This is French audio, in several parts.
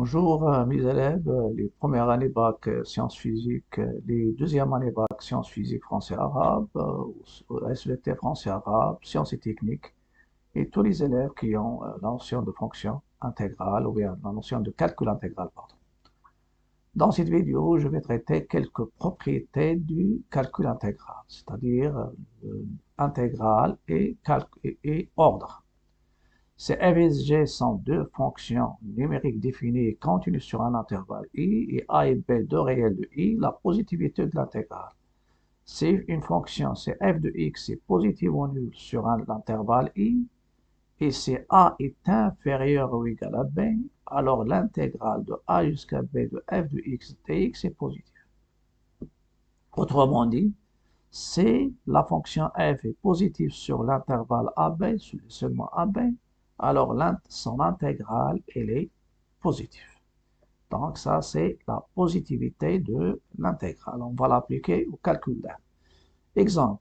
Bonjour mes élèves, les premières années bac sciences physiques, les deuxièmes années bac sciences physiques français-arabe, SVT français-arabe, sciences et techniques, et tous les élèves qui ont la notion de fonction intégrale ou bien la notion de calcul intégral, pardon. Dans cette vidéo, je vais traiter quelques propriétés du calcul intégral, c'est-à-dire intégral et ordre. Ces f et g sont deux fonctions numériques définies et continues sur un intervalle i, et a et b deux réels de i, la positivité de l'intégrale. Si une fonction c'est f de x est positive ou nulle sur l'intervalle i, et si a est inférieur ou égal à b, alors l'intégrale de a jusqu'à b de f de x dx est positive. Autrement dit, si la fonction f est positive sur l'intervalle AB, seulement AB, alors son intégrale, elle est positive. Donc ça, c'est la positivité de l'intégrale. On va l'appliquer au calcul d'un. Exemple,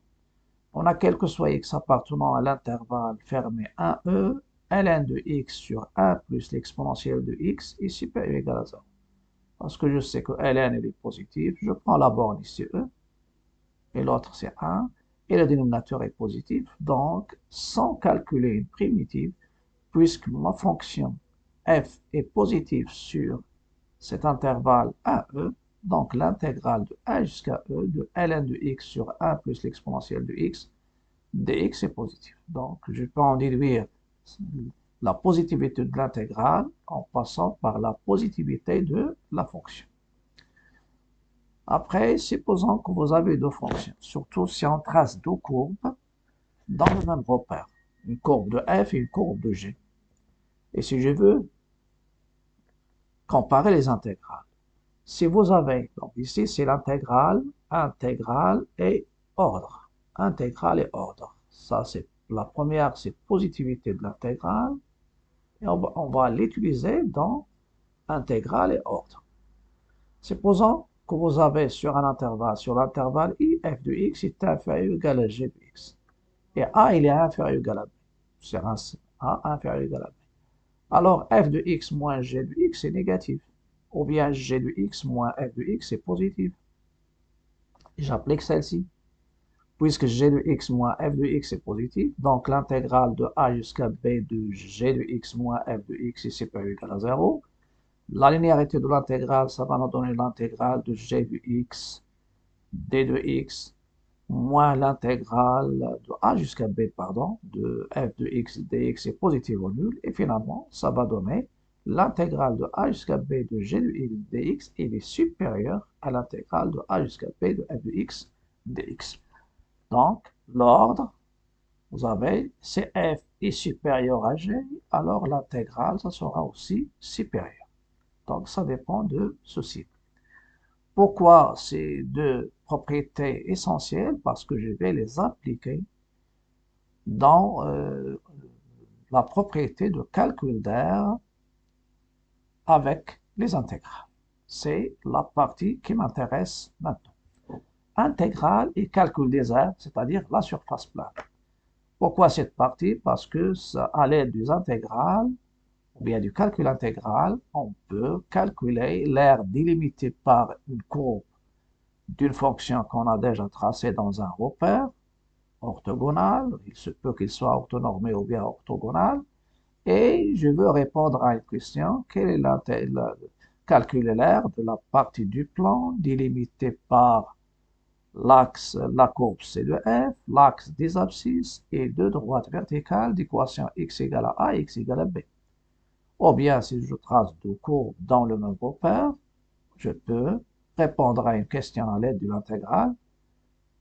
on a quel que soit x appartenant à l'intervalle fermé 1e, ln de x sur 1 plus l'exponentielle de x est supérieur ou égal à 0. Parce que je sais que ln elle est positive, je prends la borne ici e, et l'autre c'est 1, et le dénominateur est positif, donc sans calculer une primitive, puisque ma fonction f est positive sur cet intervalle 1e, donc l'intégrale de 1 jusqu'à e de ln de x sur 1 plus l'exponentielle de x dx est positive. Donc je peux en déduire la positivité de l'intégrale en passant par la positivité de la fonction. Après, supposons que vous avez deux fonctions, surtout si on trace deux courbes dans le même repère, une courbe de f et une courbe de g. Et si je veux comparer les intégrales, si vous avez, donc ici c'est l'intégrale, intégrale et ordre. Intégrale et ordre. Ça c'est la première, c'est positivité de l'intégrale, et on va l'utiliser dans intégrale et ordre. Supposons que vous avez sur un intervalle, sur l'intervalle i, f de x est inférieur ou égal à g de x. Et a, il est inférieur ou égal à b. C'est un a inférieur ou égal à b. Alors, f de x moins g de x est négatif. Ou bien g de x moins f de x est positif. J'applique celle-ci. Puisque g de x moins f de x est positif, donc l'intégrale de a jusqu'à b de g de x moins f de x est supérieur ou égal à 0. La linéarité de l'intégrale, ça va nous donner l'intégrale de g de x d de x moins l'intégrale de a jusqu'à b, pardon, de f de x dx est positive ou nulle. Et finalement, ça va donner l'intégrale de a jusqu'à b de g de x dx, il est supérieur à l'intégrale de a jusqu'à b de f de x dx. Donc, l'ordre, vous avez, si f est supérieur à g, alors l'intégrale, ça sera aussi supérieur. Donc, ça dépend de ceci. Pourquoi ces deux propriétés essentielles? Parce que je vais les appliquer dans la propriété de calcul d'air avec les intégrales. C'est la partie qui m'intéresse maintenant. Intégrale et calcul des aires, c'est-à-dire la surface plane. Pourquoi cette partie? Parce que à l'aide des intégrales, ou bien du calcul intégral, on peut calculer l'aire délimitée par une courbe d'une fonction qu'on a déjà tracée dans un repère orthogonal. Il se peut qu'il soit orthonormé ou bien orthogonal. Et je veux répondre à une question. Quelle est calculer l'aire de la partie du plan délimitée par l'axe, la courbe C de F, l'axe des abscisses et deux droites verticales d'équation x égale à a et x égale à b. Ou bien, si je trace deux courbes dans le même repère, je peux répondre à une question à l'aide de l'intégrale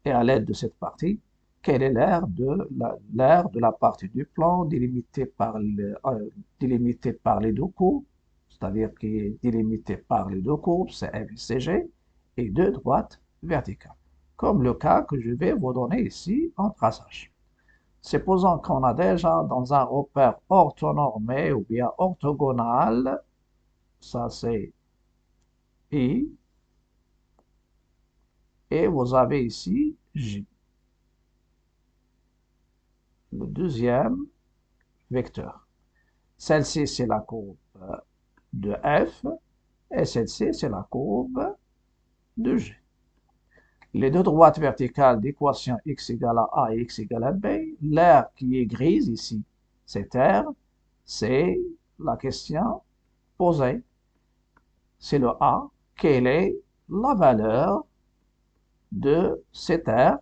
et à l'aide de cette partie. Quelle est l'aire de la partie du plan délimitée par les deux courbes, c'est-à-dire qui est délimitée par les deux courbes, c'est F et CG, et deux droites verticales, comme le cas que je vais vous donner ici en traçage. Supposons qu'on a déjà dans un repère orthonormé ou bien orthogonal, ça c'est I, et vous avez ici J, le deuxième vecteur. Celle-ci, c'est la courbe de F, et celle-ci, c'est la courbe de G. Les deux droites verticales d'équation x égale à A et x égale à B, l'aire qui est grise ici, cette aire, c'est la question posée. C'est le A. Quelle est la valeur de cette aire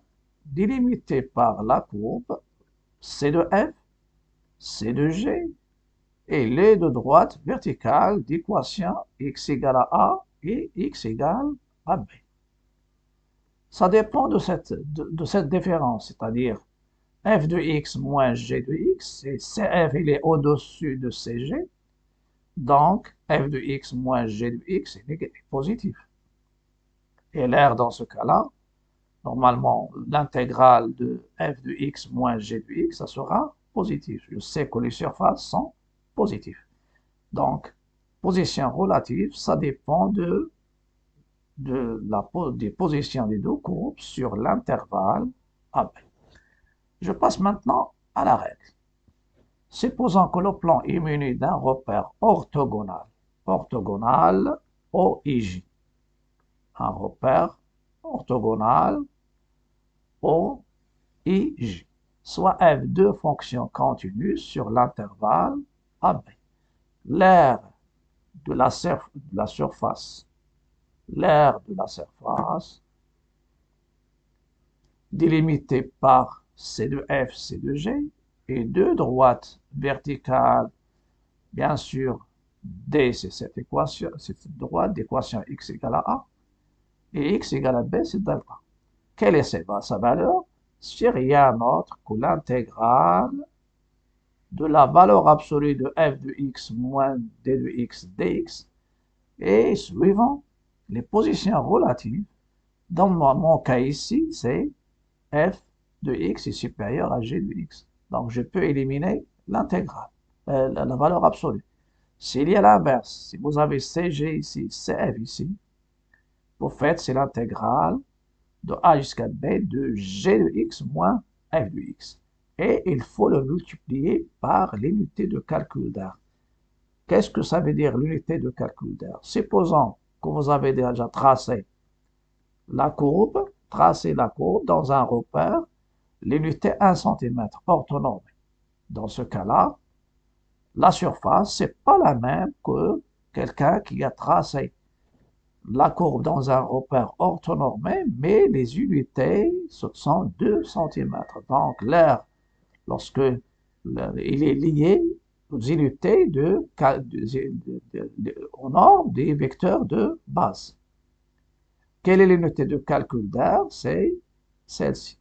délimitée par la courbe C de F, C de G et les deux droites verticales d'équation x égale à A et x égale à B. Ça dépend de cette différence, c'est-à-dire f de x moins g de x, et cf il est au-dessus de cg, donc f de x moins g de x est positif. Et l'air dans ce cas-là, normalement, l'intégrale de f de x moins g de x, ça sera positif. Je sais que les surfaces sont positives. Donc, position relative, ça dépend des positions des deux courbes sur l'intervalle AB. Je passe maintenant à la règle. Supposons que le plan est muni d'un repère orthogonal, OIJ. Un repère orthogonal OIJ, soit f deux fonctions continues sur l'intervalle AB. L'aire de la surface délimitée par C de F, C de G, et deux droites verticales, bien sûr, D, c'est cette droite d'équation x égale à A, et x égale à B, c'est delta. Quelle est sa valeur? C'est rien d'autre que l'intégrale de la valeur absolue de f de x moins d de x dx, et suivant les positions relatives, dans mon cas ici, c'est f de x est supérieur à g de x. Donc, je peux éliminer l'intégrale, la valeur absolue. S'il y a l'inverse, si vous avez cg ici, cf ici, vous faites, c'est l'intégrale de a jusqu'à b de g de x moins f de x. Et il faut le multiplier par l'unité de calcul d'air. Qu'est-ce que ça veut dire l'unité de calcul d'air? Supposons que vous avez déjà tracé la courbe dans un repère, l'unité 1 cm orthonormée. Dans ce cas-là, la surface, c'est pas la même que quelqu'un qui a tracé la courbe dans un repère orthonormé, mais les unités, ce sont 2 cm. Donc, l'air, lorsque il est lié aux unités aux normes des vecteurs de base. Quelle est l'unité de calcul d'air? C'est celle-ci.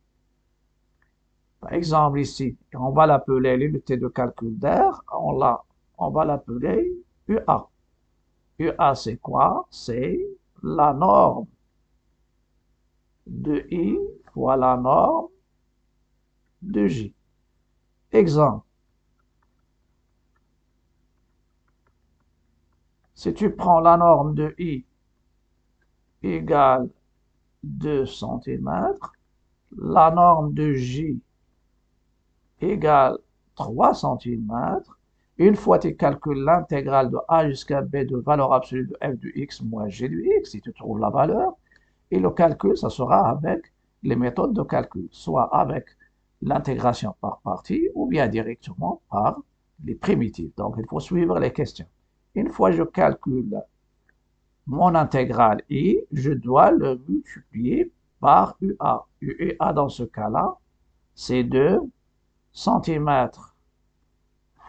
Par exemple, ici, on va l'appeler l'unité de calcul d'air, on va l'appeler UA. UA, c'est quoi? C'est la norme de I fois la norme de J. Exemple. Si tu prends la norme de I égale 2 cm, la norme de J égale 3 cm, une fois tu calcules l'intégrale de A jusqu'à B de valeur absolue de f de x moins g de x, si tu trouves la valeur, et le calcul, ça sera avec les méthodes de calcul, soit avec l'intégration par partie ou bien directement par les primitives. Donc, il faut suivre les questions. Une fois que je calcule mon intégrale I, je dois le multiplier par UA. UA, dans ce cas-là, c'est 2 cm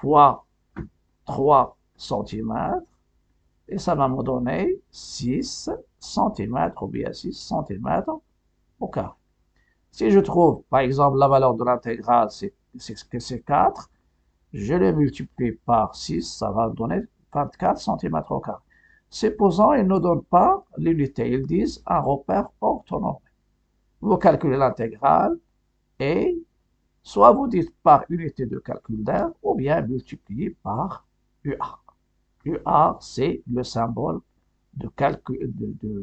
fois 3 cm, et ça va me donner 6 cm ou bien 6 cm au carré. Si je trouve, par exemple, la valeur de l'intégrale, c'est 4, je le multiplie par 6, ça va me donner 24 cm au carré. Supposons qu'ils ne donnent pas l'unité, ils disent un repère orthonormé. Vous calculez l'intégrale et soit vous dites par unité de calcul d'air ou bien multiplié par UA. UA, c'est le symbole de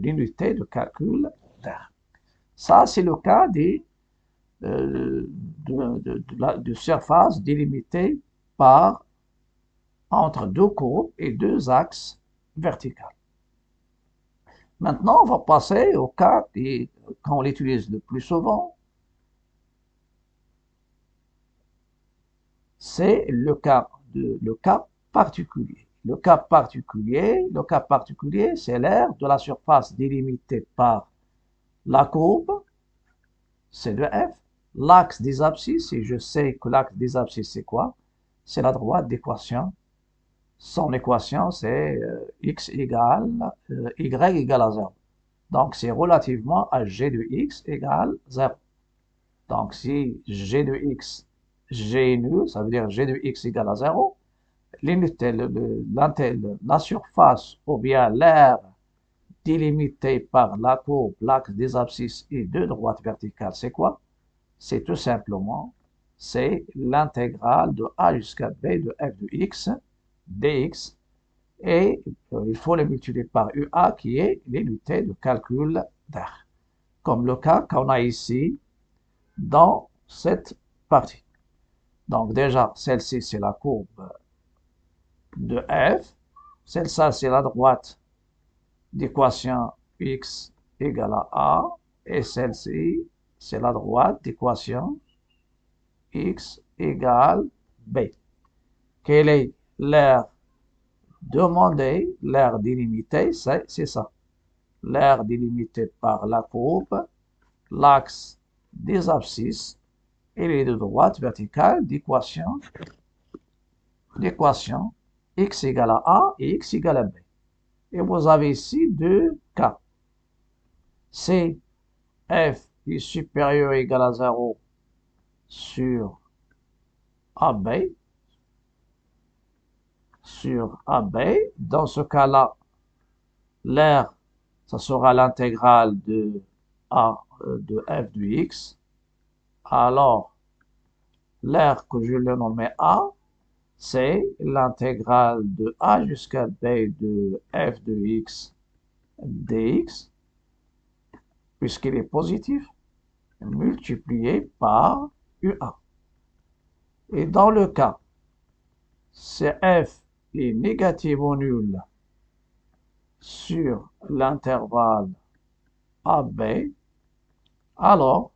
l'unité de calcul d'air. Ça, c'est le cas de surface délimitée par entre deux courbes et deux axes verticale. Maintenant, on va passer au cas qu'on l'utilise le plus souvent, c'est le cas particulier. Le cas particulier, c'est l'aire de la surface délimitée par la courbe, c'est de f, l'axe des abscisses, et je sais que l'axe des abscisses, c'est quoi? C'est la droite d'équation. Son équation, c'est x égale y égale à 0. Donc, c'est relativement à g de x égale 0. Donc, si g de x, g est nul, ça veut dire g de x égale à 0. La surface ou bien l'aire délimitée par la courbe, l'axe des abscisses et deux droites verticales, c'est quoi? C'est tout simplement, c'est l'intégrale de a jusqu'à b de f de x dx, et il faut le multiplier par UA qui est l'unité de calcul d'air, comme le cas qu'on a ici dans cette partie. Donc déjà, celle-ci c'est la courbe de f, celle-ci c'est la droite d'équation x égale à a, et celle-ci c'est la droite d'équation x égale b. Quelle est l'aire demandée, l'aire délimitée, c'est ça. L'aire délimitée par la courbe, l'axe des abscisses et les deux droites verticales d'équation x égale à a et x égale à b. Et vous avez ici deux cas. Si f est supérieur ou égal à 0 sur AB, dans ce cas-là, l'aire, ça sera l'intégrale de a de f de x. Alors, l'aire que je le nommais a, c'est l'intégrale de a jusqu'à b de f de x dx, puisqu'il est positif, multiplié par UA. Et dans le cas, si f est négatif ou nul sur l'intervalle AB, alors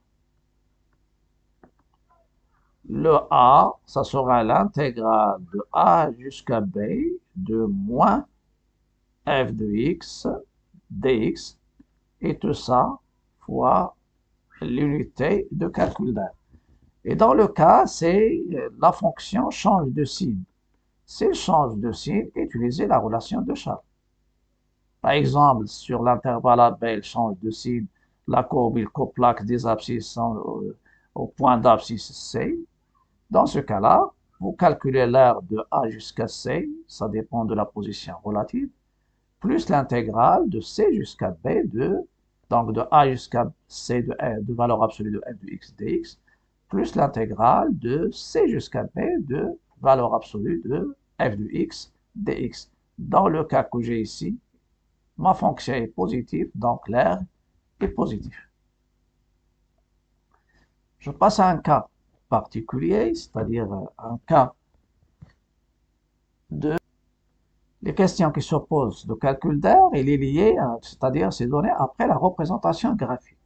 le A, ça sera l'intégrale de A jusqu'à B de moins f de x dx, et tout ça fois l'unité de calcul d'air. Et dans le cas, c'est la fonction change de signe. S'il change de signe, utilisez la relation de Charles. Par exemple, sur l'intervalle AB, elle change de signe, la courbe, il coupe l'axe des abscisses au point d'abscisse C. Dans ce cas-là, vous calculez l'aire de A jusqu'à C, ça dépend de la position relative, plus l'intégrale de C jusqu'à B donc de A jusqu'à C de valeur absolue de f de x dx, plus l'intégrale de C jusqu'à B de valeur absolue de f de x dx. Dans le cas que j'ai ici, ma fonction est positive, donc l'aire est positive. Je passe à un cas particulier, c'est-à-dire un cas de les questions qui s'opposent de calcul d'air, il est lié, c'est-à-dire c'est donné après la représentation graphique.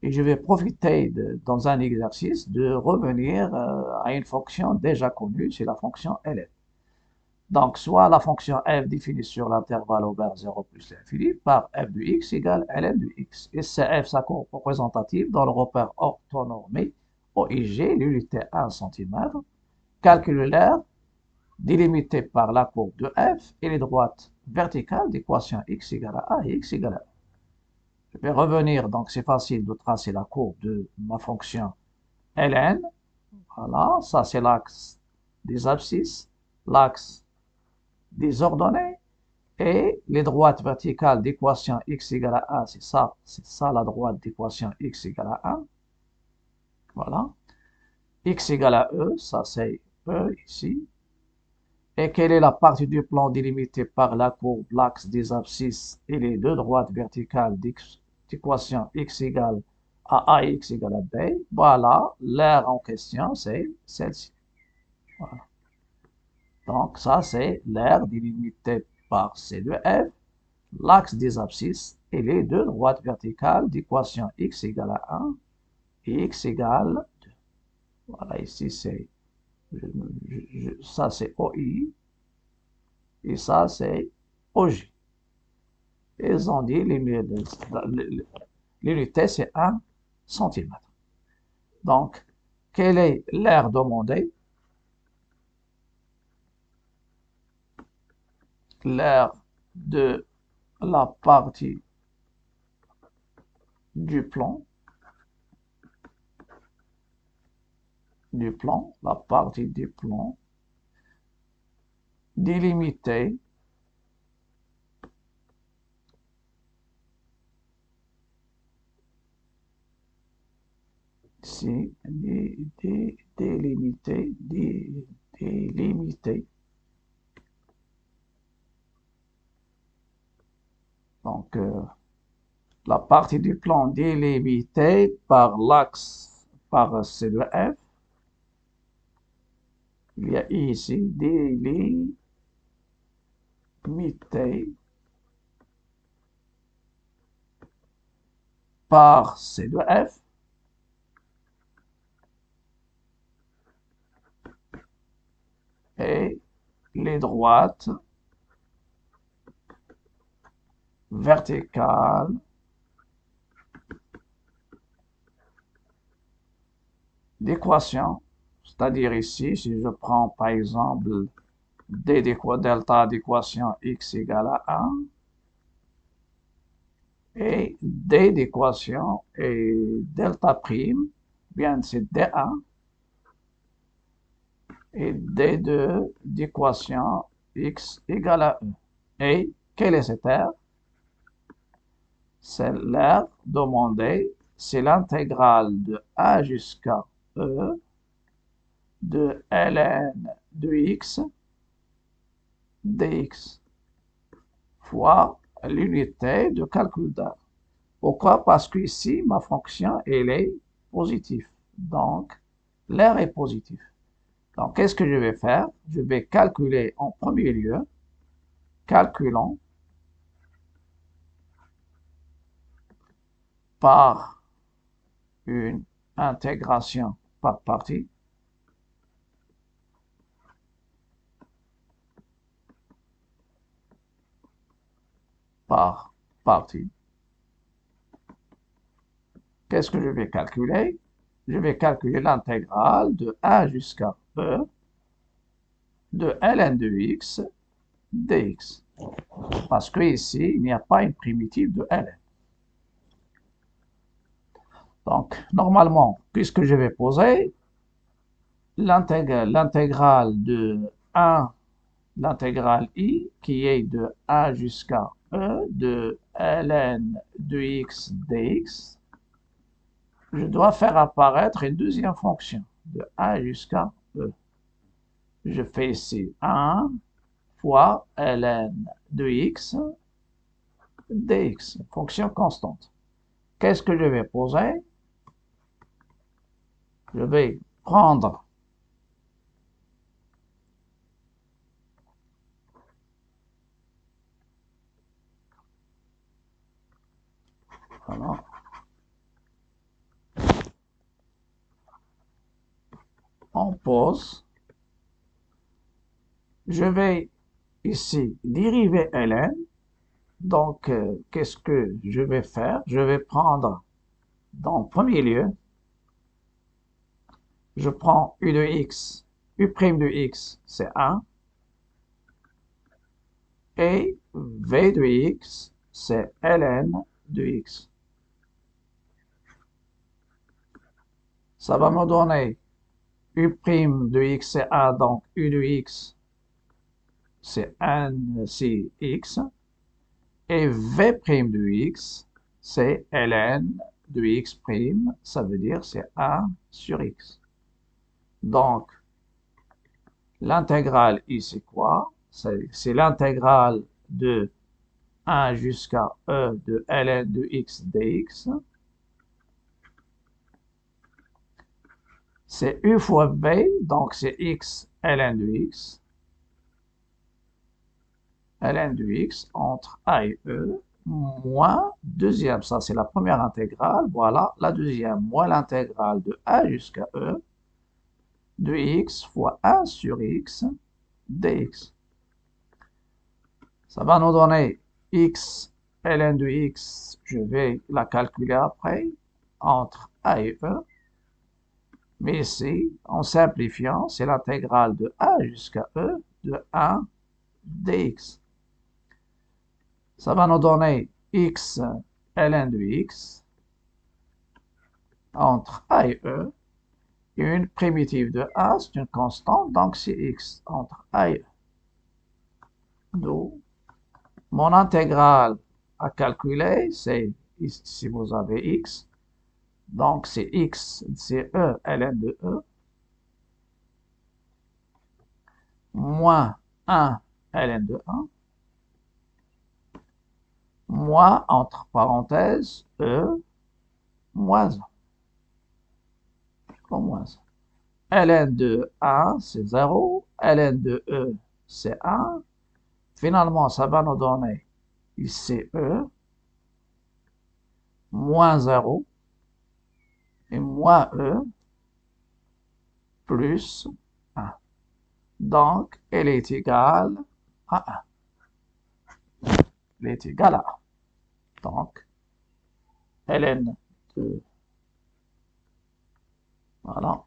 Et je vais profiter dans un exercice de revenir à une fonction déjà connue, c'est la fonction ln. Donc, soit la fonction f définie sur l'intervalle ouvert 0 plus l'infini par f de x égale ln de x. Et c'est f sa courbe représentative dans le repère orthonormé OIG, l'unité 1 cm. Calcule l'aire délimitée par la courbe de f et les droites verticales d'équation x égale à a et x égale à 1. Je vais revenir, donc c'est facile de tracer la courbe de ma fonction ln. Voilà, ça c'est l'axe des abscisses, l'axe des ordonnées, et les droites verticales d'équation x égale à 1, c'est ça la droite d'équation x égale à 1. Voilà. X égale à E, ça c'est E ici. Et quelle est la partie du plan délimitée par la courbe, l'axe des abscisses et les deux droites verticales d'équation x égale à a et x égale à b? Voilà, l'aire en question, c'est celle-ci. Voilà. Donc ça, c'est l'aire délimitée par C de F, l'axe des abscisses et les deux droites verticales d'équation x égale à 1 et x égale 2. Voilà, ici c'est ça c'est OI et ça c'est OJ. Ils ont dit l'unité c'est 1 cm. Donc, quelle est l'aire demandée? L'aire de la partie du plan, la partie du plan délimitée ici, délimité. Donc, la partie du plan délimitée par l'axe, par C de F. Il y a ici délimité par C de F. Et les droites verticales d'équation, c'est-à-dire ici, si je prends par exemple d delta d'équation x égale à 1 et d d'équation et delta prime, bien c'est d1 et d2 d'équation x égale à 1. Et quelle est cette aire? C'est l'aire demandée, c'est l'intégrale de a jusqu'à e de ln de x dx fois l'unité de calcul d'aire. Pourquoi? Parce que ici, ma fonction, elle est positive. Donc, l'aire est positive. Donc, qu'est-ce que je vais faire? Je vais calculer en premier lieu, calculons par une intégration par partie, par partie. Qu'est-ce que je vais calculer? Je vais calculer l'intégrale de a jusqu'à e de ln de x dx. Parce que ici, il n'y a pas une primitive de ln. Donc, normalement, puisque je vais poser l'intégrale de 1, l'intégrale i, qui est de a jusqu'à e de ln de x dx, je dois faire apparaître une deuxième fonction de a jusqu'à e. Je fais ici 1 fois ln de x dx, fonction constante. Qu'est-ce que je vais poser? Je vais prendre voilà, on pose. Je vais ici dériver ln. Donc, qu'est-ce que je vais faire? Je vais prendre, dans le premier lieu, je prends u de x, u' de x, c'est 1, et v de x, c'est ln de x. Ça va me donner u' de x, c'est 1, donc u de x, c'est 1, c'est x, et v' de x, c'est ln de x', ça veut dire c'est 1 sur x. Donc, l'intégrale ici, c'est quoi? C'est l'intégrale de 1 jusqu'à e de ln de x dx. C'est u fois v, donc c'est x ln de x. ln de x entre a et e, moins, deuxième, ça c'est la première intégrale, voilà, la deuxième, moins l'intégrale de a jusqu'à e, de x fois 1 sur x dx. Ça va nous donner x, ln de x, je vais la calculer après, entre a et e. Mais ici, en simplifiant, c'est l'intégrale de a jusqu'à e de 1 dx. Ça va nous donner x ln de x entre a et e. Une primitive de a, c'est une constante, donc c'est x entre a et e. Donc, mon intégrale à calculer, c'est si vous avez x, donc c'est x, c'est e ln de e, moins 1 ln de 1, moins, entre parenthèses, e, moins 1. Moins 1. ln de 1, c'est 0, ln de e, c'est 1. Finalement, ça va nous donner ici e, moins 0, et moins e, plus 1. Donc, elle est égale à 1. Elle est égale à 1. Donc, ln de, voilà.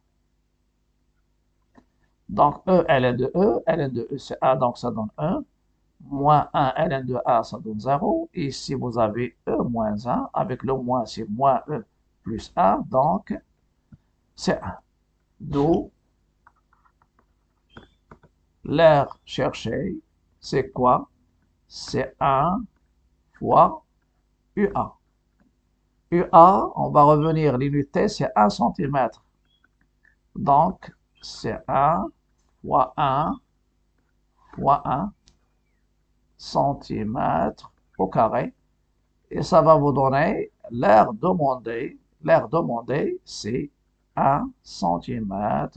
Donc, e, ln de e, c'est 1, donc ça donne 1. Moins 1 ln de a, ça donne 0. Ici, vous avez e moins 1. Avec le moins, c'est moins e plus 1. Donc, c'est 1. D'où l'air cherché, c'est quoi? C'est 1 fois UA. UA, on va revenir, l'unité, c'est 1 cm. Donc, c'est 1 fois 1 fois 1 cm au carré. Et ça va vous donner l'air demandé. L'air demandé, c'est 1 cm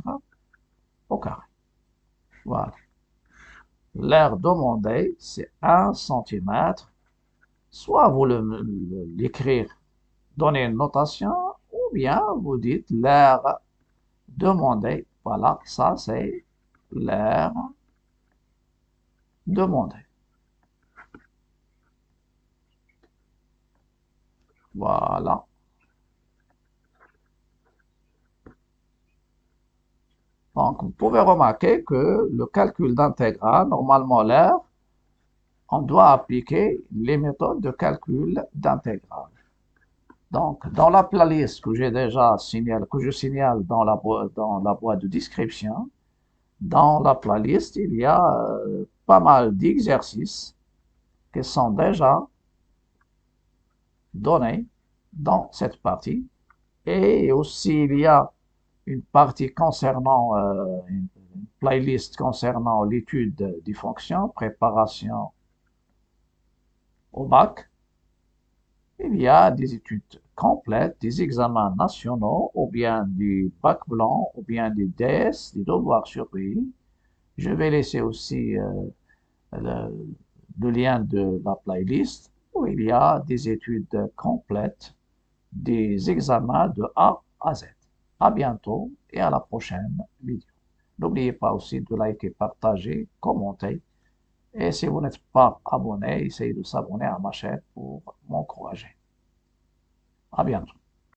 au carré. Voilà. L'air demandé, c'est 1 cm. Soit vous l'écrire, donner une notation, ou bien vous dites l'air demandé. Voilà, ça c'est l'air demandé. Voilà. Donc, vous pouvez remarquer que le calcul d'intégrale, normalement l'air, on doit appliquer les méthodes de calcul d'intégrale. Donc, dans la playlist que j'ai déjà signalé, que je signale dans la boîte de description, dans la playlist, il y a pas mal d'exercices qui sont déjà donnés dans cette partie. Et aussi, il y a une partie concernant, une playlist concernant l'étude des fonctions, préparation au bac. Il y a des études complètes, des examens nationaux, ou bien du bac blanc, ou bien des DS, des devoirs surpris. Je vais laisser aussi le, le lien de la playlist où il y a des études complètes, des examens de A à Z. À bientôt et à la prochaine vidéo. N'oubliez pas aussi de liker, partager, commenter. Et si vous n'êtes pas abonné, essayez de s'abonner à ma chaîne pour m'encourager. À bientôt.